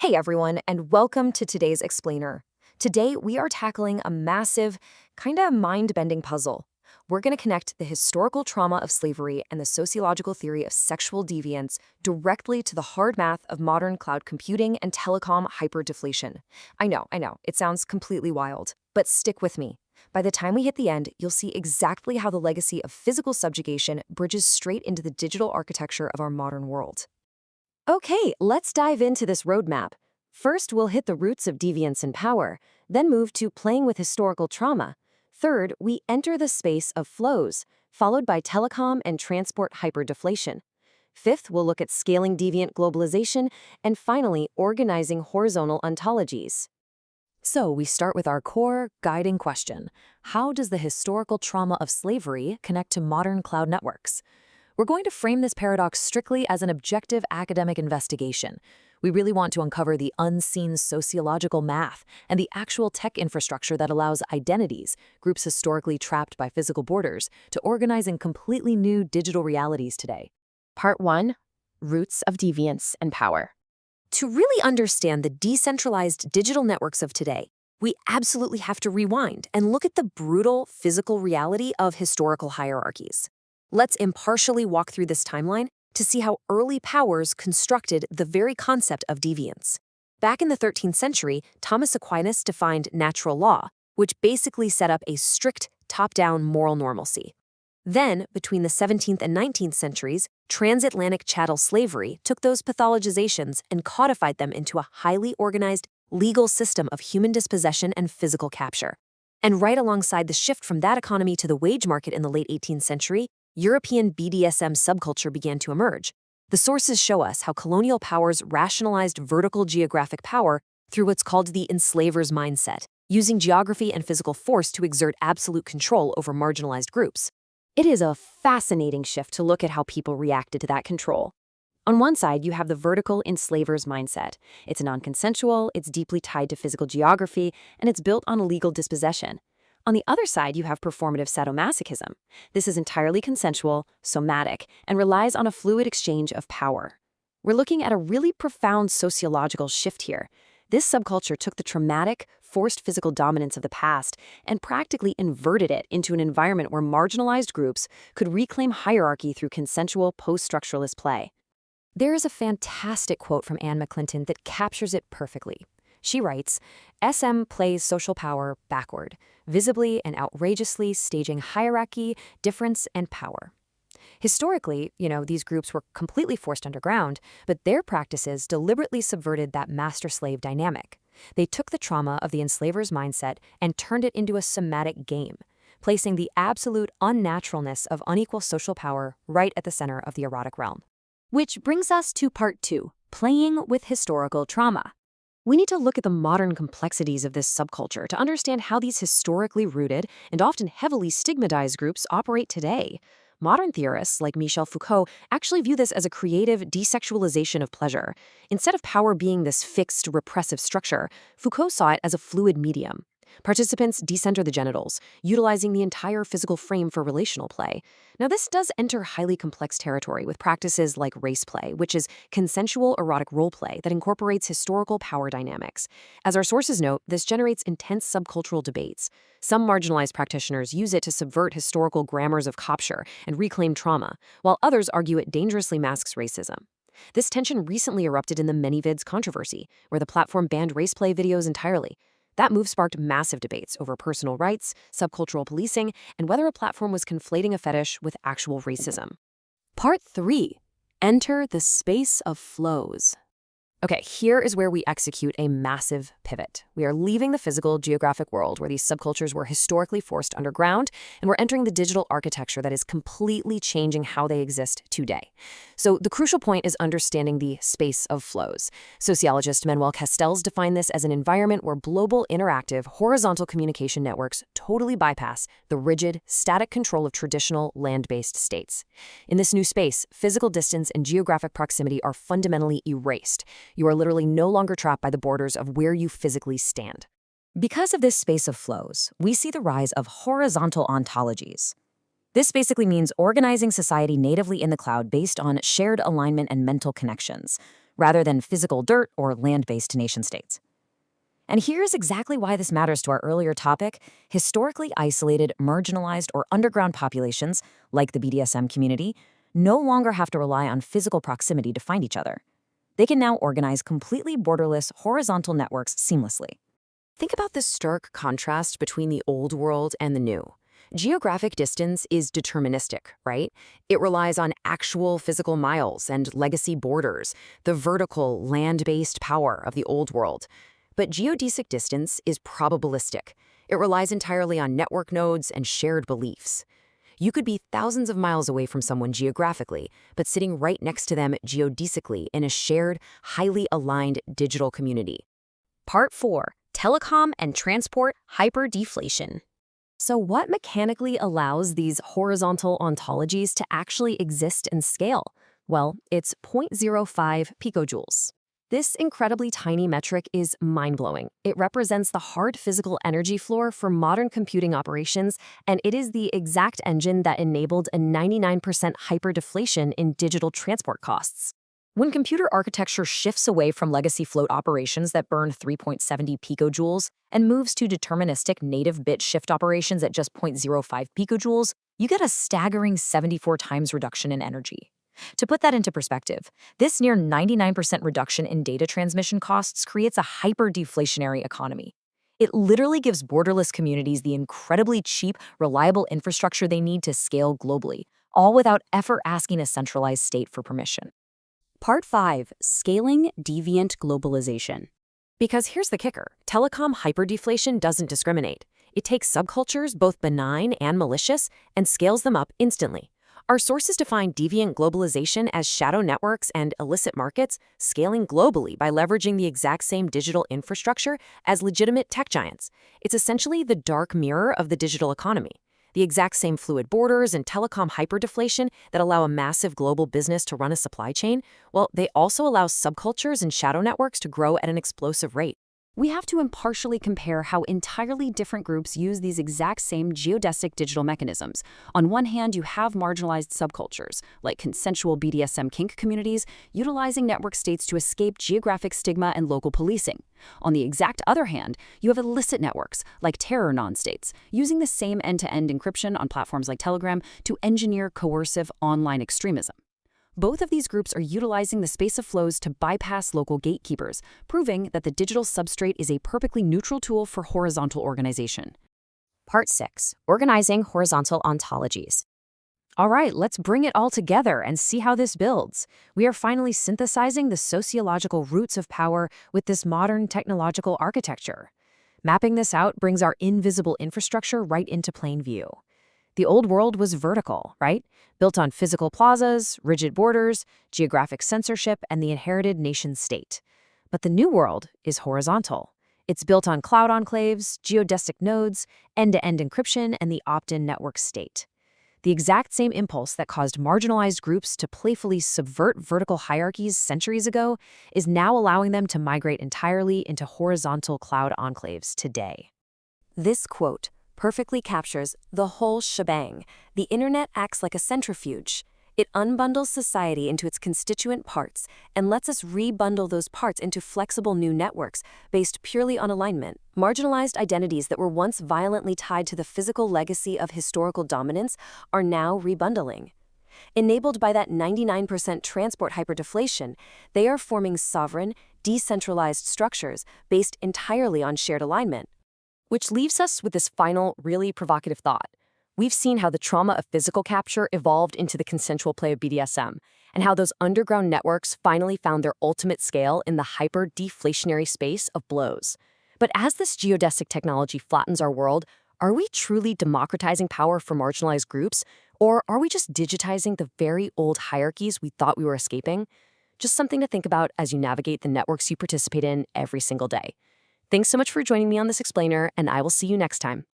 Hey everyone, and welcome to today's Explainer. Today, we are tackling a massive, kinda mind-bending puzzle. We're going to connect the historical trauma of slavery and the sociological theory of sexual deviance directly to the hard math of modern cloud computing and telecom hyper-deflation. I know, it sounds completely wild, but stick with me. By the time we hit the end, you'll see exactly how the legacy of physical subjugation bridges straight into the digital architecture of our modern world. Okay, let's dive into this roadmap. First, we'll hit the roots of deviance and power, then move to playing with historical trauma. Third, we enter the space of flows, followed by telecom and transport hyperdeflation. Fifth, we'll look at scaling deviant globalization, and finally, organizing horizontal ontologies. So we start with our core guiding question. How does the historical trauma of slavery connect to modern cloud networks? We're going to frame this paradox strictly as an objective academic investigation. We really want to uncover the unseen sociological math and the actual tech infrastructure that allows identities, groups historically trapped by physical borders, to organize in completely new digital realities today. Part 1. Roots of Deviance and Power. To really understand the decentralized digital networks of today, we absolutely have to rewind and look at the brutal physical reality of historical hierarchies. Let's impartially walk through this timeline to see how early powers constructed the very concept of deviance. Back in the 13th century, Thomas Aquinas defined natural law, which basically set up a strict top-down moral normalcy. Then, between the 17th and 19th centuries, transatlantic chattel slavery took those pathologizations and codified them into a highly organized legal system of human dispossession and physical capture. And right alongside the shift from that economy to the wage market in the late 18th century, European BDSM subculture began to emerge. The sources show us how colonial powers rationalized vertical geographic power through what's called the enslaver's mindset, using geography and physical force to exert absolute control over marginalized groups. It is a fascinating shift to look at how people reacted to that control. On one side, you have the vertical enslaver's mindset. It's non-consensual, it's deeply tied to physical geography, and it's built on illegal dispossession. On the other side, you have performative sadomasochism. This is entirely consensual, somatic, and relies on a fluid exchange of power. We're looking at a really profound sociological shift here. This subculture took the traumatic, forced physical dominance of the past and practically inverted it into an environment where marginalized groups could reclaim hierarchy through consensual post-structuralist play. There is a fantastic quote from Anne McClinton that captures it perfectly. She writes, "SM plays social power backward, visibly and outrageously staging hierarchy, difference, and power." Historically, these groups were completely forced underground, but their practices deliberately subverted that master-slave dynamic. They took the trauma of the enslaver's mindset and turned it into a somatic game, placing the absolute unnaturalness of unequal social power right at the center of the erotic realm. Which brings us to part 2, playing with historical trauma. We need to look at the modern complexities of this subculture to understand how these historically rooted and often heavily stigmatized groups operate today. Modern theorists like Michel Foucault actually view this as a creative desexualization of pleasure. Instead of power being this fixed, repressive structure, Foucault saw it as a fluid medium. Participants decenter the genitals, utilizing the entire physical frame for relational play. Now, this does enter highly complex territory with practices like race play, which is consensual erotic role play that incorporates historical power dynamics. As our sources note, this generates intense subcultural debates. Some marginalized practitioners use it to subvert historical grammars of capture and reclaim trauma, while others argue it dangerously masks racism. This tension recently erupted in the ManyVids controversy, where the platform banned race play videos entirely. That move sparked massive debates over personal rights, subcultural policing, and whether a platform was conflating a fetish with actual racism. Part 3. Enter the space of flows. Okay, here is where we execute a massive pivot. We are leaving the physical geographic world where these subcultures were historically forced underground, and we're entering the digital architecture that is completely changing how they exist today. So the crucial point is understanding the space of flows. Sociologist Manuel Castells defined this as an environment where global, interactive, horizontal communication networks totally bypass the rigid, static control of traditional land-based states. In this new space, physical distance and geographic proximity are fundamentally erased. You are literally no longer trapped by the borders of where you physically stand. Because of this space of flows, we see the rise of horizontal ontologies. This basically means organizing society natively in the cloud based on shared alignment and mental connections. rather than physical dirt or land-based nation-states. And here's exactly why this matters to our earlier topic. Historically isolated, marginalized, or underground populations, like the BDSM community, no longer have to rely on physical proximity to find each other. They can now organize completely borderless horizontal networks seamlessly. Think about the stark contrast between the old world and the new. Geographic distance is deterministic, right? It relies on actual physical miles and legacy borders, the vertical, land-based power of the old world. But geodesic distance is probabilistic. It relies entirely on network nodes and shared beliefs. You could be thousands of miles away from someone geographically, but sitting right next to them geodesically in a shared, highly aligned digital community. Part 4. Telecom and transport hyper-deflation. So what mechanically allows these horizontal ontologies to actually exist and scale? Well, it's 0.05 picojoules. This incredibly tiny metric is mind-blowing. It represents the hard physical energy floor for modern computing operations, and it is the exact engine that enabled a 99% hyper-deflation in digital transport costs. When computer architecture shifts away from legacy float operations that burn 3.70 picojoules and moves to deterministic native bit shift operations at just 0.05 picojoules, you get a staggering 74 times reduction in energy. To put that into perspective, this near 99% reduction in data transmission costs creates a hyper-deflationary economy. It literally gives borderless communities the incredibly cheap, reliable infrastructure they need to scale globally, all without ever asking a centralized state for permission. Part 5. Scaling deviant globalization. Because here's the kicker, telecom hyperdeflation doesn't discriminate. It takes subcultures, both benign and malicious, and scales them up instantly. Our sources define deviant globalization as shadow networks and illicit markets scaling globally by leveraging the exact same digital infrastructure as legitimate tech giants. It's essentially the dark mirror of the digital economy. The exact same fluid borders and telecom hyperdeflation that allow a massive global business to run a supply chain, well, they also allow subcultures and shadow networks to grow at an explosive rate. We have to impartially compare how entirely different groups use these exact same geodesic digital mechanisms. On one hand, you have marginalized subcultures, like consensual BDSM kink communities, utilizing network states to escape geographic stigma and local policing. On the exact other hand, you have illicit networks, like terror non-states, using the same end-to-end encryption on platforms like Telegram to engineer coercive online extremism. Both of these groups are utilizing the space of flows to bypass local gatekeepers, proving that the digital substrate is a perfectly neutral tool for horizontal organization. Part 6. Organizing horizontal ontologies. All right, let's bring it all together and see how this builds. We are finally synthesizing the sociological roots of power with this modern technological architecture. Mapping this out brings our invisible infrastructure right into plain view. The old world was vertical, right? Built on physical plazas, rigid borders, geographic censorship, and the inherited nation-state. But the new world is horizontal. It's built on cloud enclaves, geodesic nodes, end-to-end encryption, and the opt-in network state. The exact same impulse that caused marginalized groups to playfully subvert vertical hierarchies centuries ago is now allowing them to migrate entirely into horizontal cloud enclaves today. This quote perfectly captures the whole shebang. The internet acts like a centrifuge. It unbundles society into its constituent parts and lets us rebundle those parts into flexible new networks based purely on alignment. Marginalized identities that were once violently tied to the physical legacy of historical dominance are now rebundling. Enabled by that 99% transport hyperdeflation, they are forming sovereign, decentralized structures based entirely on shared alignment. Which leaves us with this final, really provocative thought. We've seen how the trauma of physical capture evolved into the consensual play of BDSM, and how those underground networks finally found their ultimate scale in the hyper-deflationary space of blows. But as this geodesic technology flattens our world, are we truly democratizing power for marginalized groups, or are we just digitizing the very old hierarchies we thought we were escaping? Just something to think about as you navigate the networks you participate in every single day. Thanks so much for joining me on this explainer, and I will see you next time.